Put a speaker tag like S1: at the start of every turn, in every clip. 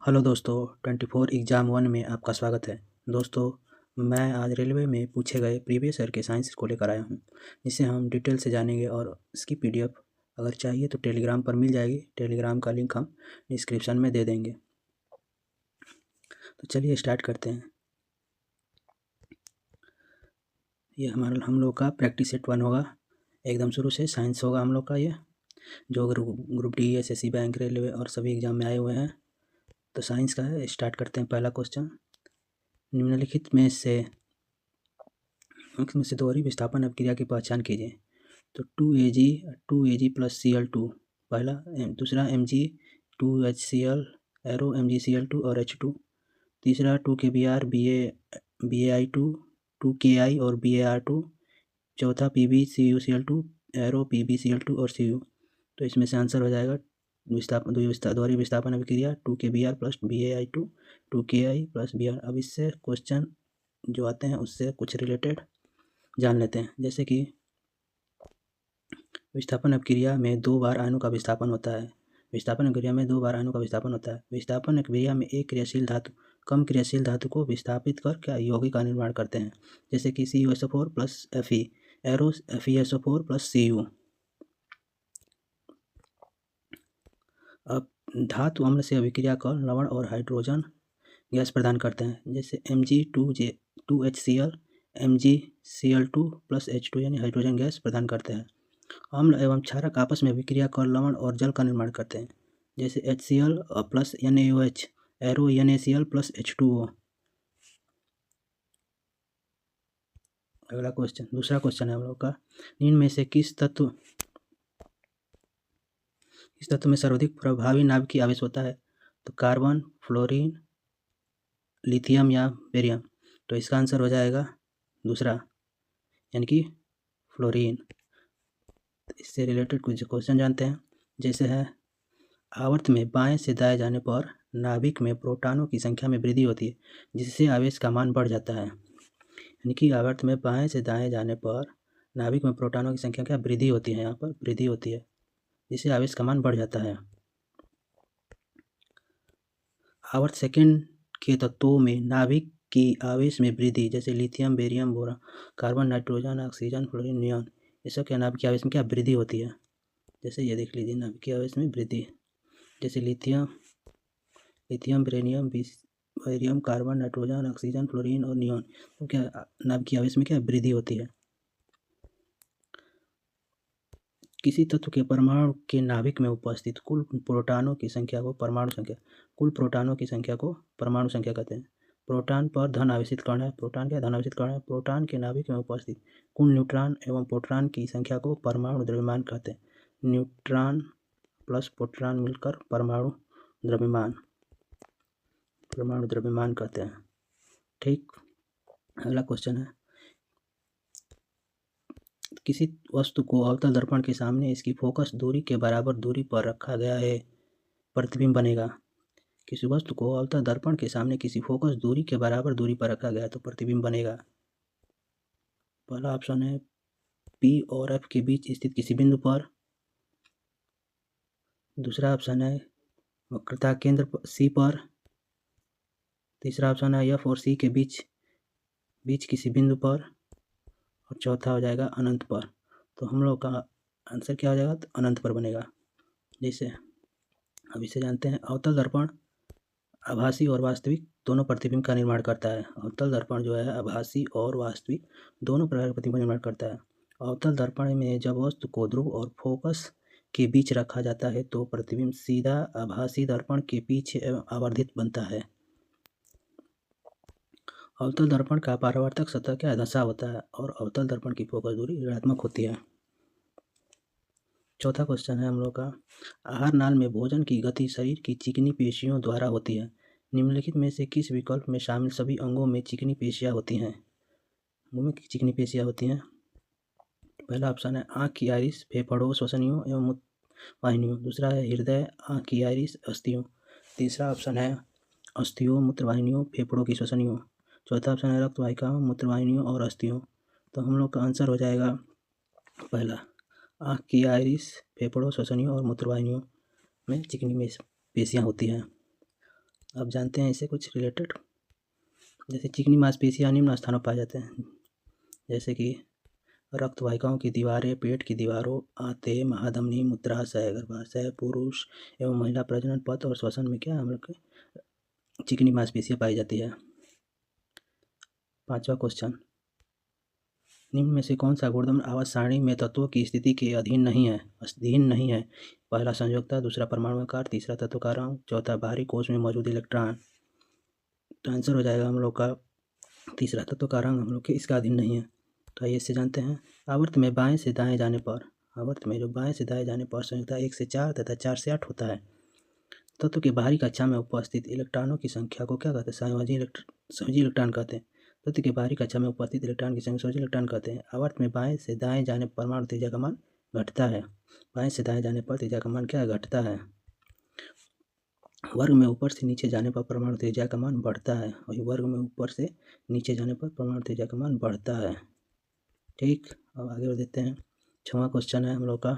S1: Hello दोस्तों, 24 exam 1 में आपका स्वागत है। दोस्तों, मैं आज रेलवे में पूछे गए प्रीवियस ईयर के साइंस को लेकर आया हूं, जिसे हम डिटेल से जानेंगे और इसकी पीडीएफ अगर चाहिए तो टेलीग्राम पर मिल जाएगी। टेलीग्राम का लिंक हम डिस्क्रिप्शन में दे देंगे। तो चलिए स्टार्ट करते हैं। ये हम लोग का प्रैक्टिस सेट 1 होगा, एकदम शुरू से साइंस होगा हम लोग का। ये जो group D, SSC, bank, railway और सभी एग्ज़ाम में आए हुए हैं। तो साइंस का है, स्टार्ट करते हैं। पहला क्वेश्चन, निम्नलिखित में से दोहरी विस्थापन अपक्रिया की पहचान कीजिए। तो 2Ag प्लस Cl2 पहला, दूसरा Mg 2HCl एरो MgCl2 और H2, तीसरा 2Kbr BaI2 2Ki और BaR2, चौथा PbCuCl2 एरो PbCl2 और Cu। तो इसमें से आंसर हो जाएगा दोहरी विस्थापन अभिक्रिया 2Kbr plus BaI2 2Ki plus Br। अब इससे क्वेश्चन जो आते हैं उससे कुछ रिलेटेड जान लेते हैं। जैसे कि विस्थापन अपक्रिया में 2 बार आयनों का विस्थापन होता है। विस्थापन अपक्रिया में 2 बार आयनों का विस्थापन होता है। विस्थापन अपक्रिया में एक क्रियाशील धातु कम क्रियाशील धातु को विस्थापित कर क्या यौगिक का निर्माण करते हैं। जैसे कि CuSO4 plus Fe arrow FeSO4 plus Cu। अब धातु अम्ल से अभिक्रिया कर लवण और हाइड्रोजन गैस प्रदान करते हैं। जैसे Mg2HCl MgCl2 प्लस H2 यानी हाइड्रोजन गैस प्रदान करते हैं। अम्ल एवं क्षारक आपस में अभिक्रिया कर लवण और जल का निर्माण करते हैं। जैसे HCl plus NaOH arrow NaCl plus H2O। अगला क्वेश्चन, दूसरा क्वेश्चन है हम लोग का, निम्न में से किस तत्व में सर्वाधिक प्रभावी नाभिकीय आवेश होता है। तो कार्बन, फ्लोरीन, लिथियम या बेरियम। तो इसका आंसर हो जाएगा दूसरा, यानी कि फ्लोरीन। इससे रिलेटेड कुछ क्वेश्चन जानते हैं। जैसे है, आवर्त में बाएं से दाएं जाने पर नाभिक में प्रोटॉनों की संख्या में वृद्धि होती है, जिससे आवेश का मान बढ़ जाता है। यानी कि आवर्त में बाएं से दाएं जाने पर नाभिक में प्रोटॉनों की संख्या क्या वृद्धि होती है, यहाँ पर वृद्धि होती है, जिससे आवेश का मान बढ़ जाता है। आवर्त सेकेंड के तत्वों में नाभिक की आवेश में वृद्धि, जैसे lithium, barium, boron, carbon, nitrogen, oxygen, fluorine, neon, ये सब क्या नाभिक की आवेश में क्या वृद्धि होती है। जैसे ये देख लीजिए, नाभिक की आवेश में वृद्धि, जैसे lithium, barium, barium, carbon, nitrogen, oxygen, fluorine और नियॉन, तो क्या नाभिक की आवेश में क्या वृद्धि होती है। किसी तत्व के परमाणु के नाभिक में उपस्थित कुल प्रोटॉनों की संख्या को परमाणु संख्या कहते हैं। प्रोटॉन पर धन आवेशित कण है। प्रोटॉन के नाभिक में उपस्थित कुल न्यूट्रॉन एवं प्रोटॉन की संख्या को परमाणु द्रव्यमान कहते हैं। न्यूट्रॉन प्लस प्रोटॉन मिलकर परमाणु द्रव्यमान कहते हैं। ठीक, अगला क्वेश्चन है, किसी वस्तु को अवतल दर्पण के सामने इसकी फोकस दूरी के बराबर दूरी पर रखा गया है, प्रतिबिंब बनेगा। किसी वस्तु को अवतल दर्पण के सामने किसी फोकस दूरी के बराबर दूरी पर रखा गया तो प्रतिबिंब बनेगा। पहला ऑप्शन है P और F के बीच स्थित किसी बिंदु पर। दूसरा ऑप्शन है वक्रता केंद्र C पर। तीसरा ऑप्शन है F और C के बीच किसी बिंदु पर। और चौथा हो जाएगा अनंत पर। तो हम लोग का आंसर क्या हो जाएगा, तो अनंत पर बनेगा। जैसे अब इसे जानते हैं, अवतल दर्पण आभासी और वास्तविक दोनों प्रतिबिंब का निर्माण करता है। अवतल दर्पण जो है आभासी और वास्तविक दोनों प्रकार के प्रतिबिंब का निर्माण करता है। अवतल दर्पण में जब वस्तु को ध्रुव और फोकस के बीच रखा जाता है तो प्रतिबिंब सीधा आभासी दर्पण के पीछे आवर्धित बनता है। अवतल दर्पण का परावर्तक सतह क्या धंसा होता है और अवतल दर्पण की फोकस दूरी ऋणात्मक होती है। चौथा क्वेश्चन है हम लोग का, आहार नाल में भोजन की गति शरीर की चिकनी पेशियों द्वारा होती है। निम्नलिखित में से किस विकल्प में शामिल सभी अंगों में चिकनी पेशियां होती हैं। मुंह में चिकनी पेशियां होती हैं। पहला ऑप्शन है आँख की आइरिस, फेफड़ों, श्वसनियों एवं मूत्र वाहिनियों। दूसरा है हृदय, आँख की आइरिस, अस्थियों। तीसरा ऑप्शन है अस्थियों, मूत्रवाहिनियों, फेफड़ों की श्वसनियों। चौथा ऑप्शन है रक्त वाहिकाओं, मूत्रवाहिनियों और अस्थियों। तो हम लोग का आंसर हो जाएगा पहला, आँख की आइरिस, फेफड़ों, श्वसनियों और मूत्रवाहिनियों में चिकनी पेशियां होती हैं। अब जानते हैं इससे कुछ रिलेटेड। जैसे चिकनी मांसपेशियाँ निम्न स्थानों पाए जाते हैं, जैसे कि रक्त वाहिकाओं की दीवारें, पेट की दीवारों, आंतें, महाधमनी, मूत्राशय, गर्भाशय, पुरुष एवं महिला प्रजनन पथ और श्वसन में क्या हम लोग चिकनी मांसपेशियाँ पाई जाती है। 5वां क्वेश्चन, निम्न में से कौन सा गुणधर्म आवास सारणी में तत्वों की स्थिति के अधीन नहीं है? पहला संयोजकता, दूसरा परमाणु आकार, तीसरा तत्व का रंग, चौथा बाहरी कोश में मौजूद इलेक्ट्रॉन। तो आंसर हो जाएगा हम लोग का तीसरा तत्व का रंग हम लोग के इसका अधीन नहीं है। तो आइए इससे जानते हैं। आवर्त में बाएं से दाएं जाने पर, आवर्त में जो बाएं से दाएं जाने पर संयोजकता 1 से 4 तथा 4 से 8 होता है। तत्व की बाहरी कक्षा में उपस्थित इलेक्ट्रॉनों की संख्या को क्या कहते हैं? संयोजी इलेक्ट्रॉन कहते हैं। तत्व की बाहरी कक्षा में उपस्थित इलेक्ट्रॉन की संख्या संयोजी इलेक्ट्रॉन कहते हैं। आवर्त में बाएं से दाएं जाने पर परमाणु त्रिज्या का मान घटता है। बाएं से दाएं जाने पर त्रिज्या का मान क्या घटता है? वर्ग में ऊपर से नीचे जाने पर परमाणु त्रिज्या का मान बढ़ता है, और वर्ग में ऊपर से नीचे जाने पर परमाणु त्रिज्या का मान बढ़ता है। ठीक, अब आगे बढ़ देते हैं। 6वां क्वेश्चन है हम लोग का,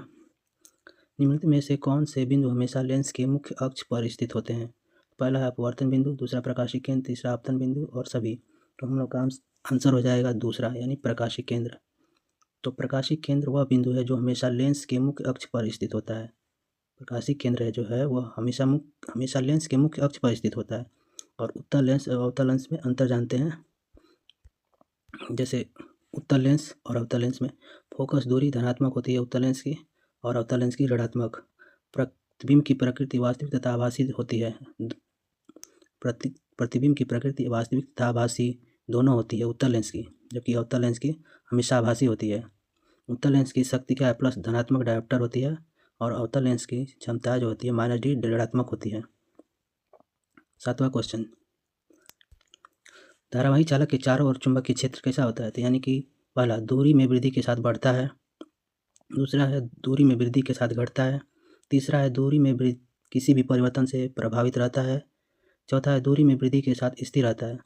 S1: निम्नलिखित में से कौन से बिंदु हमेशा लेंस के मुख्य अक्ष पर स्थित होते हैं? पहला है अपवर्तन बिंदु, दूसरा प्रकाशिक केंद्र, तीसरा आपतन बिंदु और सभी। तो हम लोग का आंसर हो जाएगा दूसरा, यानी प्रकाशिक केंद्र। तो प्रकाशिक केंद्र वह बिंदु है जो हमेशा लेंस के मुख्य अक्ष पर स्थित होता है। प्रकाशिक केंद्र जो है वह हमेशा लेंस के मुख्य अक्ष पर स्थित होता है। और उत्तल लेंस और अवतल लेंस में अंतर जानते हैं। जैसे उत्तल लेंस और अवतल लेंस में फोकस दूरी धनात्मक होती है उत्तल लेंस की, और अवतल लेंस की ऋणात्मक। प्रतिबिंब की प्रकृति वास्तविक तथा आभासी होती है। प्रतिबिंब की प्रकृति वास्तविक तथा आभासी दोनों होती है उत्तल लेंस की, जबकि अवतल लेंस की हमेशा आभासी होती है। उत्तल लेंस की शक्ति क्या है? प्लस धनात्मक डायोप्टर होती है, और अवतल लेंस की क्षमता जो होती है -d ऋणात्मक होती है। 7वां क्वेश्चन, धारावाही चालक के चारों ओर चुंबकीय क्षेत्र कैसा होता है? तो यानी कि पहला दूरी में वृद्धि के साथ बढ़ता है, दूसरा है दूरी में वृद्धि के साथ घटता है, तीसरा है दूरी में किसी भी परिवर्तन से प्रभावित रहता है, चौथा है दूरी में वृद्धि के साथ स्थिर रहता है।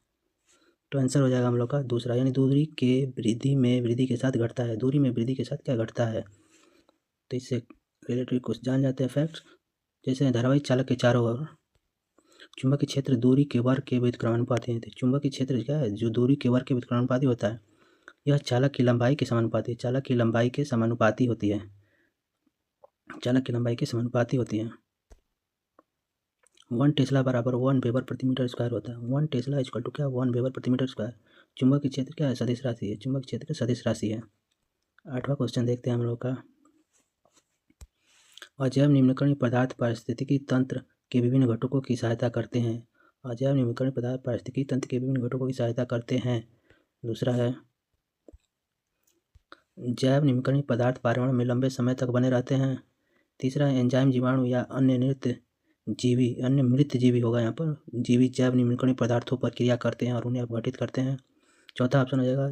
S1: तो आंसर हो जाएगा हम लोग का दूसरा, यानी दूरी के वृद्धि के साथ घटता है। दूरी में वृद्धि के साथ क्या घटता है? तो इससे रिलेटेड कुछ जान जाते हैं फैक्ट्स। जैसे धारावाही चालक के चारों ओर चुंबकीय क्षेत्र दूरी के वर्ग के व्युत्क्रमानुपाती है। चुंबकीय क्षेत्र क्या है? जो दूरी के वर्ग के व्युत्क्रमानुपाती होता है। यह चालक की लंबाई के समानुपाती है। चालक की लंबाई के समानुपाती होती है। चालक की लंबाई के समानुपाती होती है। 1 टेस्ला बराबर 1 वेबर प्रति मीटर स्क्वायर होता है। 1 टेस्ला इक्वल टू क्या? 1 वेबर प्रति मीटर स्क्वायर। चुंबकीय क्षेत्र क्या है? सदिश राशि है। चुंबकीय क्षेत्र सदिश राशि है। 8वां क्वेश्चन देखते हैं हम लोग का, अजैव निम्नकर्णी पदार्थ पारिस्थितिकी तंत्र के विभिन्न घटकों की सहायता करते हैं। अजैव निम्नकर्णी पदार्थ पारिस्थितिकी तंत्र के विभिन्न घटकों की सहायता करते हैं। दूसरा है, जैव निम्नकर्णी पदार्थ पर्यावरण में लंबे समय तक बने रहते हैं। तीसरा है, एंजाइम, जीवाणु या अन्य मृत जीवी होगा यहाँ पर, जीवी जैव निम्नकर्णी पदार्थों पर क्रिया करते हैं और उन्हें अपघटित करते हैं। चौथा ऑप्शन हो जाएगा,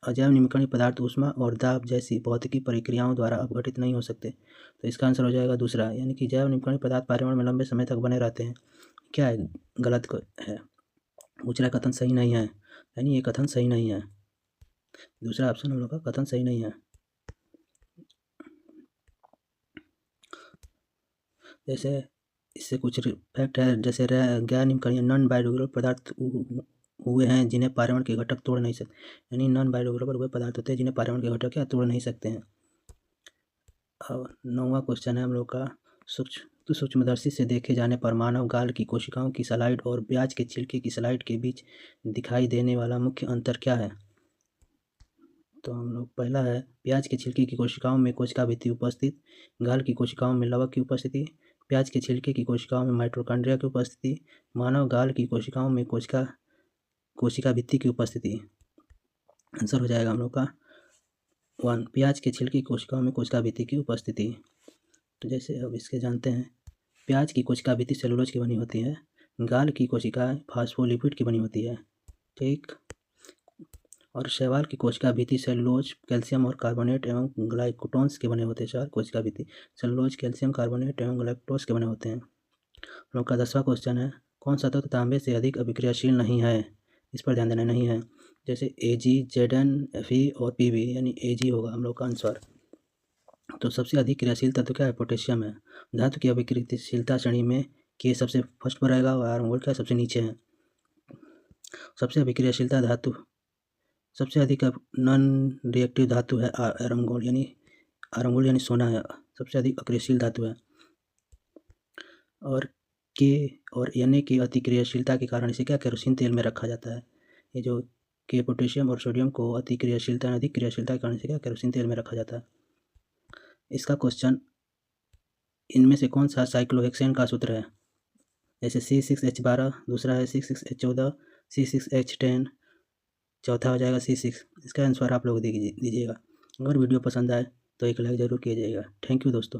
S1: अजैव निम्नकर्णी पदार्थ ऊष्मा और दाब जैसी भौतिकी प्रक्रियाओं द्वारा अपघटित नहीं हो सकते। तो इसका आंसर हो जाएगा दूसरा, यानी कि जैव निम्नकर्णी पदार्थ पर्यावरण में लंबे समय तक बने रहते हैं। क्या है? गलत है। दूसरा कथन सही नहीं है, यानी ये कथन सही नहीं है। दूसरा ऑप्शन हम लोग का कथन सही नहीं है। जैसे इससे कुछ फैक्ट है, जैसे गैर निम्नकर्णीय नॉन बायोडिग्रेडेबल पदार्थ हुए हैं जिन्हें पर्यावरण के घटक तोड़ नहीं सकते। यानी नॉन बायोडिग्रेडेबल वे पदार्थ होते हैं जिन्हें पर्यावरण के घटक क्या तोड़ नहीं सकते हैं। और 9वां क्वेश्चन है हम लोग का, सूक्ष्मदर्शी से देखे जाने पर मानव गाल की कोशिकाओं की स्लाइड और प्याज के छिलके की स्लाइड के बीच दिखाई देने वाला मुख्य अंतर क्या है? तो हम लोग पहला है, प्याज के छिलके की कोशिकाओं में कोशिका भित्ति उपस्थित, गाल की कोशिकाओं में लवक की उपस्थिति, प्याज के छिलके की कोशिकाओं में माइटोकॉन्ड्रिया की उपस्थिति, मानव गाल की कोशिकाओं में कोशिका भित्ति की उपस्थिति। आंसर हो जाएगा हम लोग का 1, प्याज के छिलके की कोशिकाओं में कोशिका भित्ति की उपस्थिति। तो जैसे अब इसके जानते हैं, प्याज की कोशिका भित्ति सेलुलोज की बनी होती है, गाल की कोशिकाएं फास्फोलिपिड की बनी होती है। ठीक, और शैवाल की कोशिका भित्ति सेलुलोज, कैल्शियम और कार्बोनेट एवं ग्लाइकोटोन्स के बने होते हैं। शैवाल कोशिका भित्ति सेलुलोज, कैल्शियम, कार्बोनेट एवं ग्लाइकोटोन्स के बने होते हैं। हम लोग का 10वां क्वेश्चन है, कौन सा तत्व तांबे से अधिक अभिक्रियाशील नहीं है? इस पर ध्यान देना नहीं है। जैसे Ag, Zn, Fe और Pb, यानी Ag होगा हम लोग का आंसर। तो सबसे अधिक क्रियाशील तत्व क्या है? पोटेशियम है। धातु की अभिक्रियाशीलता श्रेणी में के सबसे फर्स्ट पर रहेगा और आयरन गोल्ड क्या सबसे नीचे है। सबसे अभिक्रियाशीलता धातु, सबसे अधिक नॉन रिएक्टिव धातु है आयरन गोल्ड यानी सोना है, सबसे अधिक अक्रियशील धातु है। और के और Na की अतिक्रियाशीलता के कारण इसे क्या केरोसिन तेल में रखा जाता है। ये जो के पोटेशियम और सोडियम को अधिक क्रियाशीलता के कारण इसे क्या केरोसिन तेल में रखा जाता है। इसका क्वेश्चन, इनमें से कौन सा साइक्लोहेक्सेन का सूत्र है। जैसे C6H12, दूसरा है C6H14, C6H10, चौथा हो जाएगा C6। इसका आंसर आप लोग दीजिएगा। अगर वीडियो पसंद आए तो एक लाइक ज़रूर कीजिएगा। थैंक यू दोस्तों।